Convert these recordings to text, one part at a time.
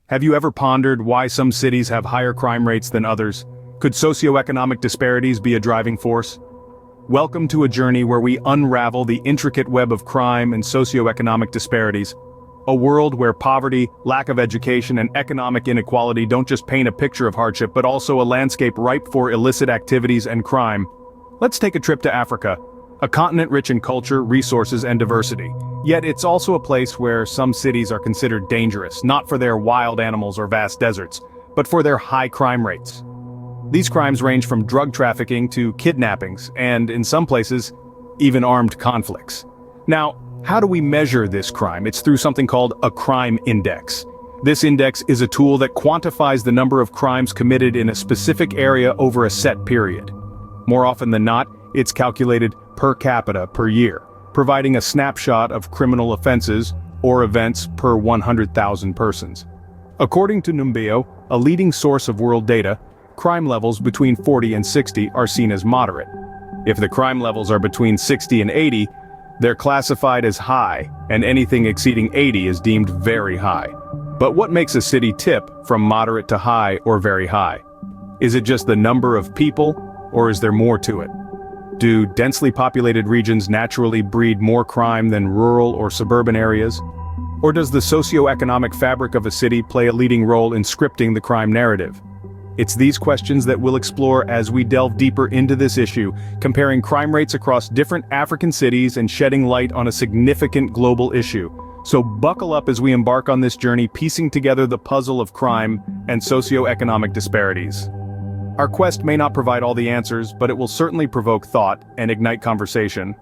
Have you ever pondered why some cities have higher crime rates than others? Could socioeconomic disparities be a driving force? Welcome to a journey where we unravel the intricate web of crime and socioeconomic disparities. A world where poverty, lack of education, and economic inequality don't just paint a picture of hardship but also a landscape ripe for illicit activities and crime. Let's take a trip to Africa, a continent rich in culture, resources, and diversity. Yet it's also a place where some cities are considered dangerous, not for their wild animals or vast deserts, but for their high crime rates. These crimes range from drug trafficking to kidnappings, and in some places, even armed conflicts. Now, how do we measure this crime? It's through something called a crime index. This index is a tool that quantifies the number of crimes committed in a specific area over a set period. More often than not, it's calculated per capita per year, providing a snapshot of criminal offenses or events per 100,000 persons. According to Numbeo, a leading source of world data, crime levels between 40 and 60 are seen as moderate. If the crime levels are between 60 and 80, they're classified as high, and anything exceeding 80 is deemed very high. But what makes a city tip from moderate to high or very high? Is it just the number of people, or is there more to it? Do densely populated regions naturally breed more crime than rural or suburban areas? Or does the socioeconomic fabric of a city play a leading role in scripting the crime narrative? It's these questions that we'll explore as we delve deeper into this issue, comparing crime rates across different African cities and shedding light on a significant global issue. So buckle up as we embark on this journey, piecing together the puzzle of crime and socioeconomic disparities. Our quest may not provide all the answers, but it will certainly provoke thought and ignite conversation.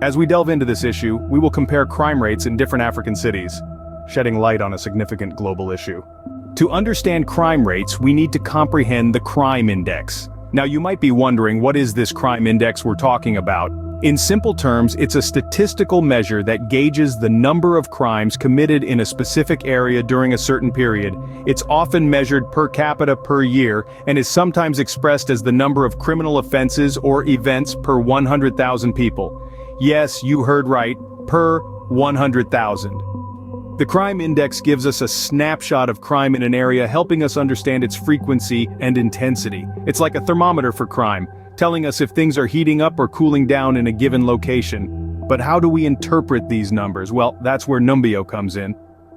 As we delve into this issue, we will compare crime rates in different African cities, shedding light on a significant global issue. To understand crime rates, we need to comprehend the crime index. Now you might be wondering, what is this crime index we're talking about? In simple terms, it's a statistical measure that gauges the number of crimes committed in a specific area during a certain period. It's often measured per capita per year and is sometimes expressed as the number of criminal offenses or events per 100,000 people. Yes, you heard right, per 100,000. The crime index gives us a snapshot of crime in an area, helping us understand its frequency and intensity. It's like a thermometer for crime, telling us if things are heating up or cooling down in a given location. But how do we interpret these numbers? Well, that's where Numbeo comes in.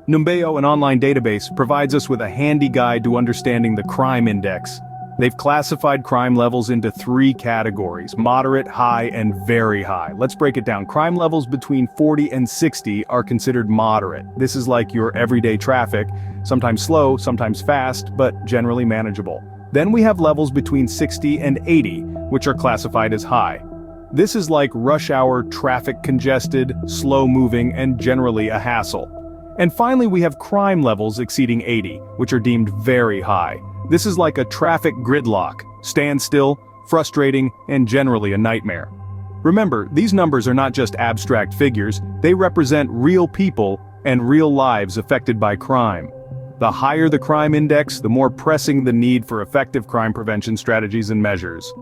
Numbeo, an online database, provides us with a handy guide to understanding the crime index. They've classified crime levels into 3 categories: moderate, high, and very high. Let's break it down. Crime levels between 40 and 60 are considered moderate. This is like your everyday traffic, sometimes slow, sometimes fast, but generally manageable. Then we have levels between 60 and 80, which are classified as high. This is like rush hour traffic, congested, slow-moving, and generally a hassle. And finally, we have crime levels exceeding 80, which are deemed very high. This is like a traffic gridlock, standstill, frustrating, and generally a nightmare. Remember, these numbers are not just abstract figures, they represent real people and real lives affected by crime. The higher the crime index, the more pressing the need for effective crime prevention strategies and measures.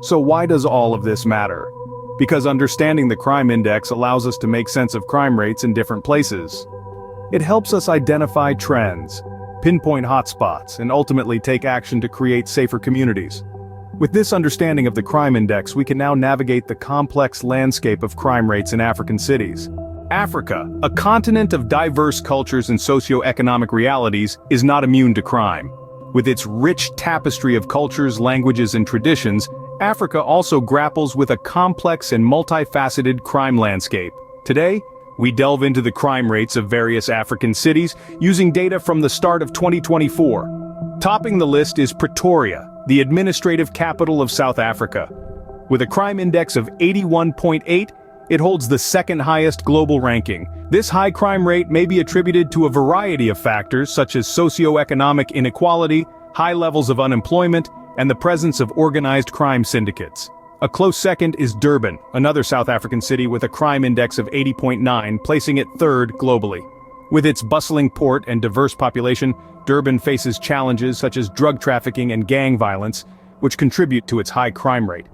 So why does all of this matter? Because understanding the crime index allows us to make sense of crime rates in different places. It helps us identify trends, pinpoint hotspots, and ultimately take action to create safer communities. With this understanding of the crime index, we can now navigate the complex landscape of crime rates in African cities. Africa, a continent of diverse cultures and socioeconomic realities, is not immune to crime. With its rich tapestry of cultures, languages, and traditions, Africa also grapples with a complex and multifaceted crime landscape. Today, we delve into the crime rates of various African cities using data from the start of 2024. Topping the list is Pretoria, the administrative capital of South Africa. With a crime index of 81.8, it holds the second highest global ranking. This high crime rate may be attributed to a variety of factors such as socioeconomic inequality, high levels of unemployment, and the presence of organized crime syndicates. A close second is Durban, another South African city with a crime index of 80.9, placing it third globally. With its bustling port and diverse population, Durban faces challenges such as drug trafficking and gang violence, which contribute to its high crime rate.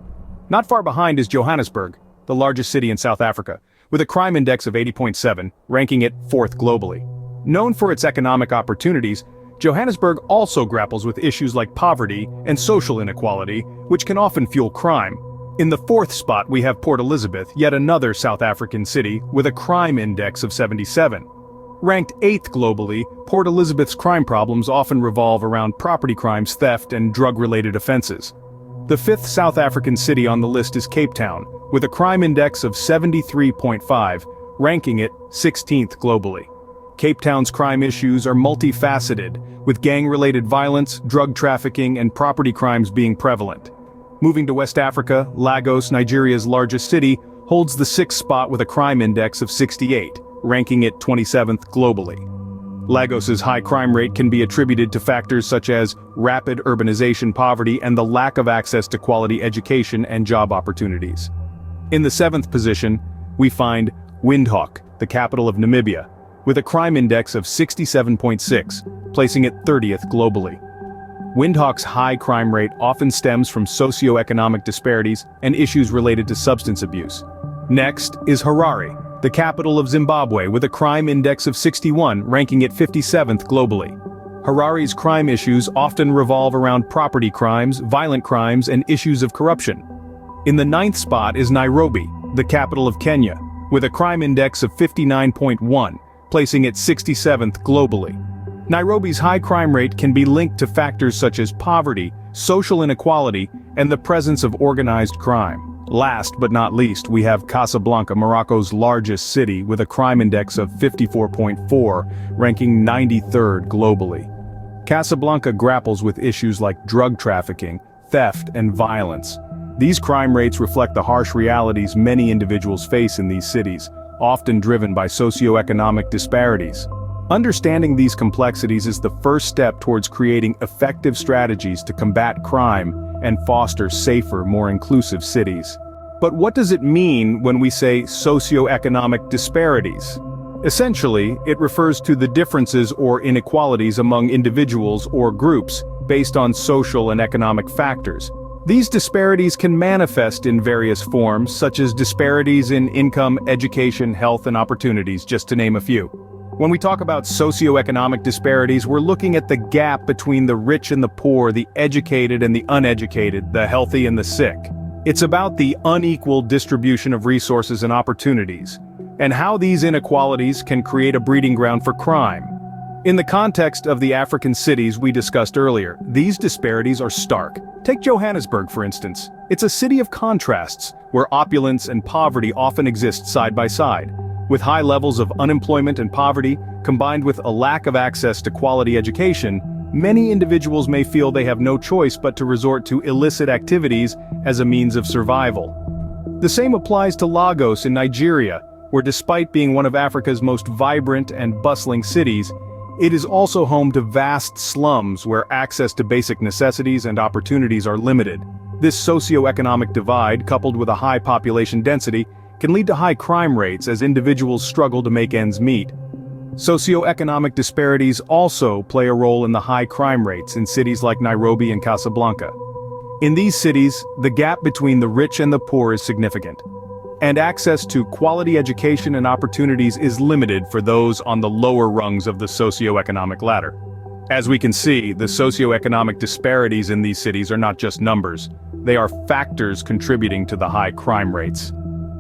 Not far behind is Johannesburg, the largest city in South Africa, with a crime index of 80.7, ranking it fourth globally. Known for its economic opportunities, Johannesburg also grapples with issues like poverty and social inequality, which can often fuel crime. In the fourth spot we have Port Elizabeth, yet another South African city, with a crime index of 77. Ranked 8th globally, Port Elizabeth's crime problems often revolve around property crimes, theft, and drug-related offenses. The fifth South African city on the list is Cape Town, with a crime index of 73.5, ranking it 16th globally. Cape Town's crime issues are multifaceted, with gang-related violence, drug trafficking, and property crimes being prevalent. Moving to West Africa, Lagos, Nigeria's largest city, holds the 6th spot with a crime index of 68, ranking it 27th globally. Lagos's high crime rate can be attributed to factors such as rapid urbanization, poverty, and the lack of access to quality education and job opportunities. In the 7th position, we find Windhoek, the capital of Namibia, with a crime index of 67.6, placing it 30th globally. Windhoek's high crime rate often stems from socioeconomic disparities and issues related to substance abuse. Next is Harare, the capital of Zimbabwe, with a crime index of 61, ranking it 57th globally. Harare's crime issues often revolve around property crimes, violent crimes, and issues of corruption. In the 9th spot is Nairobi, the capital of Kenya, with a crime index of 59.1, placing it 67th globally. Nairobi's high crime rate can be linked to factors such as poverty, social inequality, and the presence of organized crime. Last but not least, we have Casablanca, Morocco's largest city, with a crime index of 54.4, ranking 93rd globally. Casablanca grapples with issues like drug trafficking, theft, and violence. These crime rates reflect the harsh realities many individuals face in these cities, often driven by socioeconomic disparities. Understanding these complexities is the first step towards creating effective strategies to combat crime and foster safer, more inclusive cities. But what does it mean when we say socioeconomic disparities? Essentially, it refers to the differences or inequalities among individuals or groups based on social and economic factors. These disparities can manifest in various forms, such as disparities in income, education, health, and opportunities, just to name a few. When we talk about socioeconomic disparities, we're looking at the gap between the rich and the poor, the educated and the uneducated, the healthy and the sick. It's about the unequal distribution of resources and opportunities, and how these inequalities can create a breeding ground for crime. In the context of the African cities we discussed earlier, these disparities are stark. Take Johannesburg, for instance. It's a city of contrasts, where opulence and poverty often exist side by side. With high levels of unemployment and poverty, combined with a lack of access to quality education, many individuals may feel they have no choice but to resort to illicit activities as a means of survival. The same applies to Lagos in Nigeria, where despite being one of Africa's most vibrant and bustling cities, it is also home to vast slums where access to basic necessities and opportunities are limited. This socioeconomic divide, coupled with a high population density, can lead to high crime rates as individuals struggle to make ends meet. Socioeconomic disparities also play a role in the high crime rates in cities like Nairobi and Casablanca. In these cities, the gap between the rich and the poor is significant, and access to quality education and opportunities is limited for those on the lower rungs of the socioeconomic ladder. As we can see, the socioeconomic disparities in these cities are not just numbers, they are factors contributing to the high crime rates.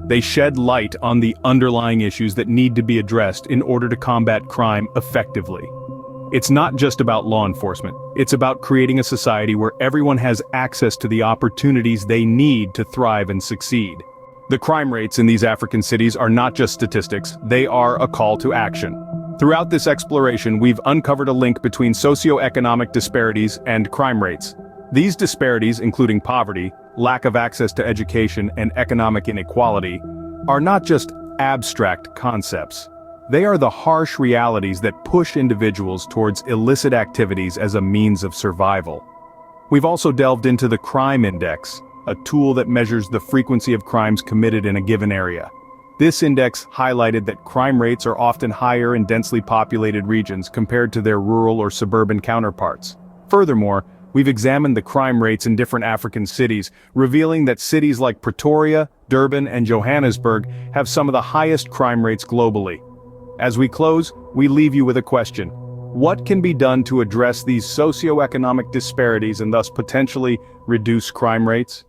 They shed light on the underlying issues that need to be addressed in order to combat crime effectively. It's not just about law enforcement, it's about creating a society where everyone has access to the opportunities they need to thrive and succeed. The crime rates in these African cities are not just statistics, they are a call to action. Throughout this exploration, we've uncovered a link between socioeconomic disparities and crime rates. These disparities, including poverty, lack of access to education, and economic inequality, are not just abstract concepts. They are the harsh realities that push individuals towards illicit activities as a means of survival. We've also delved into the crime index, a tool that measures the frequency of crimes committed in a given area. This index highlighted that crime rates are often higher in densely populated regions compared to their rural or suburban counterparts. Furthermore, we've examined the crime rates in different African cities, revealing that cities like Pretoria, Durban, and Johannesburg have some of the highest crime rates globally. As we close, we leave you with a question. What can be done to address these socioeconomic disparities and thus potentially reduce crime rates?